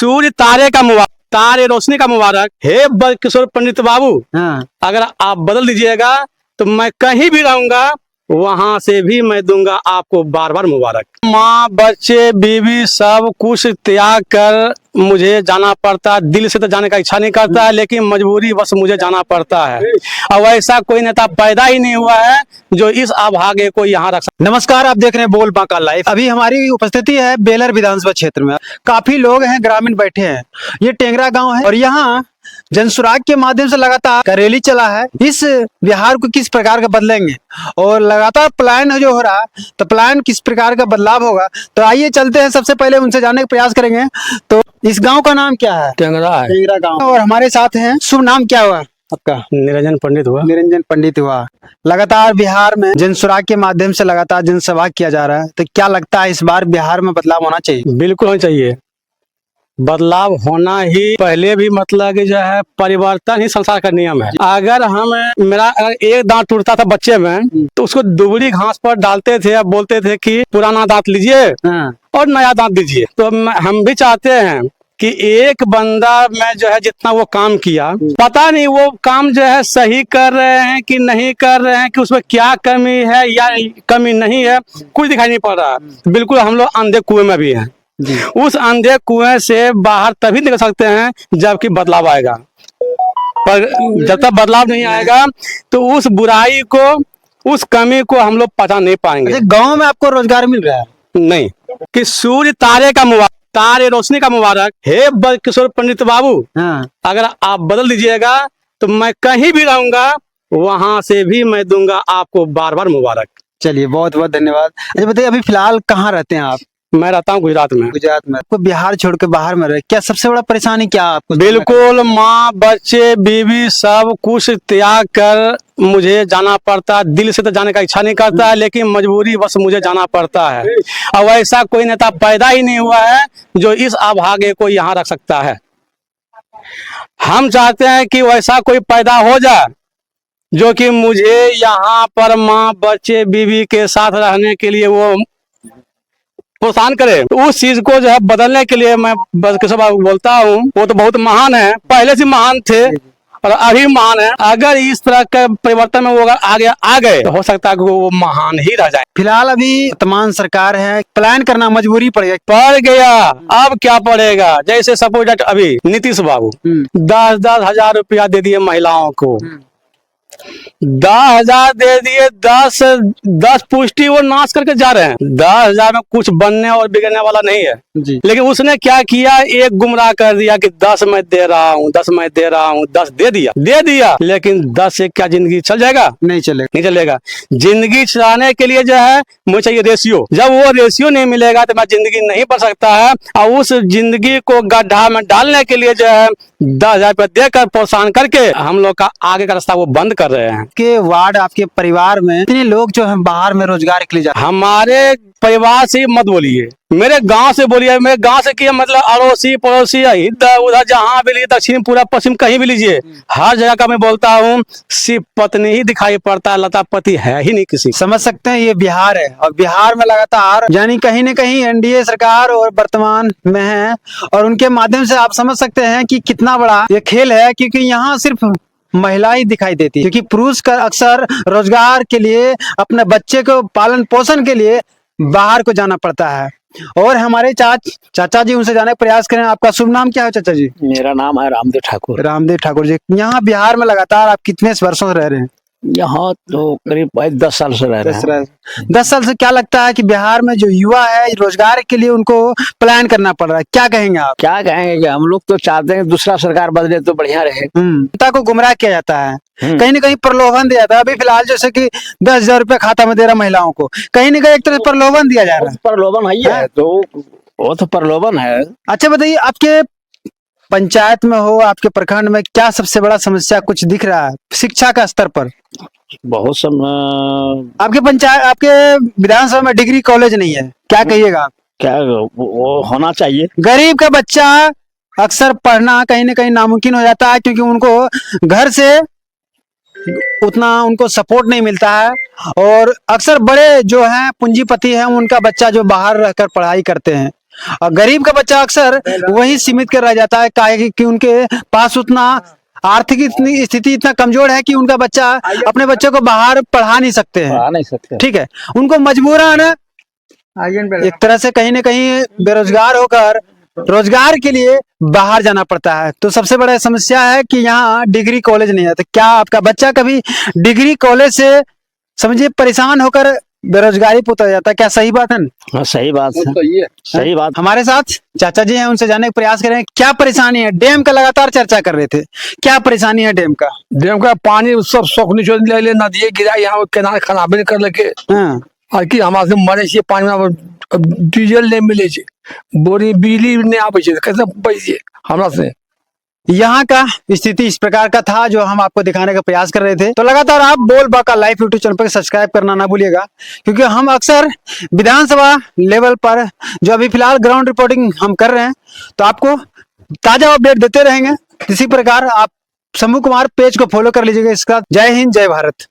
सूर्य तारे का मुबारक, तारे रोशनी का मुबारक। हे किशोर पंडित बाबू, हाँ। अगर आप बदल दीजिएगा तो मैं कहीं भी रहूंगा, वहां से भी मैं दूंगा आपको बार बार मुबारक। माँ बच्चे बीवी सब कुछ त्याग कर मुझे जाना पड़ता है। दिल से तो जाने का इच्छा नहीं करता है, लेकिन मजबूरी बस मुझे जाना पड़ता है। अब ऐसा कोई नेता पैदा ही नहीं हुआ है जो इस अभागे को यहाँ रख सकता। नमस्कार, आप देख रहे हैं बोल बांका लाइव। अभी हमारी उपस्थिति है बेलर विधानसभा क्षेत्र में। काफी लोग हैं, ग्रामीण बैठे हैं। ये टेंगरा गांव है और यहाँ जनसुराग के माध्यम से लगातार रैली चला है। इस बिहार को किस प्रकार का बदलेंगे और लगातार प्लान जो हो रहा, तो प्लान किस प्रकार का बदलाव होगा, तो आइए चलते हैं। सबसे पहले उनसे जानने का प्रयास करेंगे। तो इस गांव का नाम क्या है? टेंगरा है। टेंगरा गांव। और हमारे साथ हैं, शुभ नाम क्या हुआ आपका? निरंजन पंडित हुआ। निरंजन पंडित हुआ। लगातार बिहार में जनसुराग के माध्यम से लगातार जनसभा किया जा रहा है, तो क्या लगता है इस बार बिहार में बदलाव होना चाहिए? बिल्कुल होना चाहिए, बदलाव होना ही पहले भी मतलब कि जो है परिवर्तन ही संसार का नियम है। अगर मेरा एक दांत टूटता था बच्चे में, तो उसको दुबली घास पर डालते थे, अब बोलते थे कि पुराना दांत लीजिए और नया दांत दीजिए। तो हम भी चाहते हैं कि एक बंदा में जो है जितना वो काम किया, पता नहीं वो काम जो है सही कर रहे हैं कि नहीं कर रहे हैं, कि उसमें क्या कमी है या कमी नहीं है, कुछ दिखाई नहीं पड़ रहा। बिल्कुल हम लोग अंधे कुएं में भी हैं। उस अंधे कुएं से बाहर तभी निकल सकते हैं जबकि बदलाव आएगा। पर जब तक बदलाव नहीं आएगा तो उस बुराई को, उस कमी को हम लोग पता नहीं पाएंगे। गांव में आपको रोजगार मिल रहा है? नहीं। कि सूर्य तारे का मुबारक, तारे रोशनी का मुबारक। हे किशोर पंडित बाबू, हाँ। अगर आप बदल दीजिएगा तो मैं कहीं भी रहूंगा, वहां से भी मैं दूंगा आपको बार बार मुबारक। चलिए, बहुत बहुत धन्यवाद। अच्छा बताइए, अभी फिलहाल कहाँ रहते हैं आप? मैं रहता हूँ गुजरात में। गुजरात में। आपको बिहार छोड़ के बाहर में रहे, क्या सबसे बड़ा परेशानी क्या आपको? बिल्कुल, माँ बच्चे बीवी सब कुछ त्याग कर मुझे जाना पड़ता है। दिल से तो जाने का इच्छा नहीं करता है, लेकिन मजबूरी बस मुझे जाना पड़ता है। अब ऐसा कोई नेता पैदा ही नहीं हुआ है जो इस अभागे को यहाँ रख सकता है। हम चाहते हैं कि वैसा कोई पैदा हो जाए जो कि मुझे यहाँ पर माँ बच्चे बीवी के साथ रहने के लिए वो प्रोत्साहन करे। उस चीज को जो है बदलने के लिए मैं बस किशोर बाबू बोलता हूँ, वो तो बहुत महान है, पहले से महान थे और अभी महान है। अगर इस तरह के परिवर्तन में वो अगर आगे आ गए तो हो सकता है कि वो महान ही रह जाए। फिलहाल अभी वर्तमान सरकार है, प्लान करना मजबूरी पड़ गया। अब क्या पड़ेगा? जैसे सपोज अभी नीतीश बाबू 10-10 हजार रुपया दे दिए महिलाओं को, 10,000 दे दिए, 10 पुष्टि वो नाश करके जा रहे हैं। 10,000 में कुछ बनने और बिगड़ने वाला नहीं है जी। लेकिन उसने क्या किया, एक गुमराह कर दिया कि 10 मैं दे रहा हूँ, 10 मैं दे रहा हूँ, 10 दे दिया। लेकिन 10 से क्या जिंदगी चल जाएगा? नहीं चलेगा। जिंदगी चलाने के लिए जो है मुझे चाहिए रेशियो। जब वो रेशियो नहीं मिलेगा तो मैं जिंदगी नहीं बढ़ सकता है। और उस जिंदगी को गड्ढा में डालने के लिए जो है 10,000 रुपया देकर प्रोत्साहन करके हम लोग का आगे का रास्ता वो बंद कर रहे हैं। के वार्ड आपके परिवार में इतने लोग जो हैं बाहर में रोजगार के लिए जाते हैं। हमारे परिवार से मत बोलिए, मेरे गांव से बोलिए। मेरे गांव से किया मतलब अड़ोसी पड़ोसी इधर उधर जहाँ भी लीजिए, दक्षिण पूरा पश्चिम कहीं भी लीजिए, हर जगह का मैं बोलता हूँ सिर्फ पत्नी ही दिखाई पड़ता है, लता पति है ही नहीं किसी। समझ सकते हैं ये बिहार है और बिहार में लगातार यानी कहीं न कहीं एनडीए सरकार और वर्तमान में है और उनके माध्यम से आप समझ सकते हैं कि कितना बड़ा ये खेल है, क्योंकि यहाँ सिर्फ महिला ही दिखाई देती है, क्योंकि पुरुष का अक्सर रोजगार के लिए, अपने बच्चे को पालन पोषण के लिए बाहर को जाना पड़ता है। और हमारे चाचा जी, उनसे जाने का प्रयास करें। आपका शुभ नाम क्या है चाचा जी? मेरा नाम है रामदेव ठाकुर। रामदेव ठाकुर जी, यहाँ बिहार में लगातार आप कितने वर्षों से रह रहे हैं? यहाँ तो करीब 10 साल से रह रहे हैं। 10 साल से क्या लगता है कि बिहार में जो युवा है रोजगार के लिए उनको प्लान करना पड़ रहा है, क्या कहेंगे आप? क्या कहेंगे कि हम लोग तो चाहते हैं दूसरा सरकार बदले तो बढ़िया रहे। जनता को गुमराह किया जाता है, कहीं न कहीं प्रलोभन दिया जाता है। अभी फिलहाल जैसे कि 10,000 रुपया खाता में दे रहा महिलाओं को, कहीं न कहीं एक तरह से प्रलोभन दिया जा रहा है। प्रलोभन है तो वो तो प्रलोभन है। अच्छा बताइए, आपके पंचायत में हो, आपके प्रखंड में क्या सबसे बड़ा समस्या कुछ दिख रहा है शिक्षा का स्तर पर? बहुत आपके पंचायत, आपके विधानसभा में डिग्री कॉलेज नहीं है, क्या कहिएगा आप? क्या वो होना चाहिए। गरीब का बच्चा अक्सर पढ़ना कहीं न कहीं नामुमकिन हो जाता है, क्योंकि उनको घर से उतना उनको सपोर्ट नहीं मिलता है। और अक्सर बड़े जो हैं पूंजीपति हैं, उनका बच्चा जो बाहर रहकर पढ़ाई करते हैं, और गरीब का बच्चा अक्सर वही सीमित कर रह जाता है, काहे कि उनके पास उतना आर्थिक इतनी स्थिति इतना कमजोर है कि उनका बच्चा अपने बच्चों को बाहर पढ़ा नहीं सकते हैं। आ नहीं सकते। ठीक है, उनको मजबूरन एक तरह से कहीं ना कहीं बेरोजगार होकर रोजगार के लिए बाहर जाना पड़ता है। तो सबसे बड़ा समस्या है कि यहाँ डिग्री कॉलेज नहीं है। तो क्या आपका बच्चा कभी डिग्री कॉलेज से समझिए परेशान होकर बेरोजगारी पे उतर जाता है? क्या सही बात है ना? हाँ, सही बात है, सही बात। हमारे साथ चाचा जी हैं, उनसे जानने का प्रयास करें क्या परेशानी है। डैम का लगातार चर्चा कर रहे थे, क्या परेशानी है डैम का? डैम का पानी सब शौक नीचे ले ले नदिए गिरा, यहाँ किनारे खराबे कर लेके हाँ, कि हमारे से मरे छे पानी में, डीजल नहीं मिले छे, बोरी बिजली नहीं आवे छे, कैसे पैसे हमरा से। यहाँ का स्थिति इस प्रकार का था जो हम आपको दिखाने का प्रयास कर रहे थे। तो लगातार आप बोल बाका लाइव यूट्यूब चैनल पर सब्सक्राइब करना ना भूलिएगा, क्योंकि हम अक्सर विधानसभा लेवल पर जो अभी फिलहाल ग्राउंड रिपोर्टिंग हम कर रहे हैं, तो आपको ताजा अपडेट देते रहेंगे। इसी प्रकार आप शंभू कुमार पेज को फॉलो कर लीजिएगा। इसका जय हिंद, जय भारत।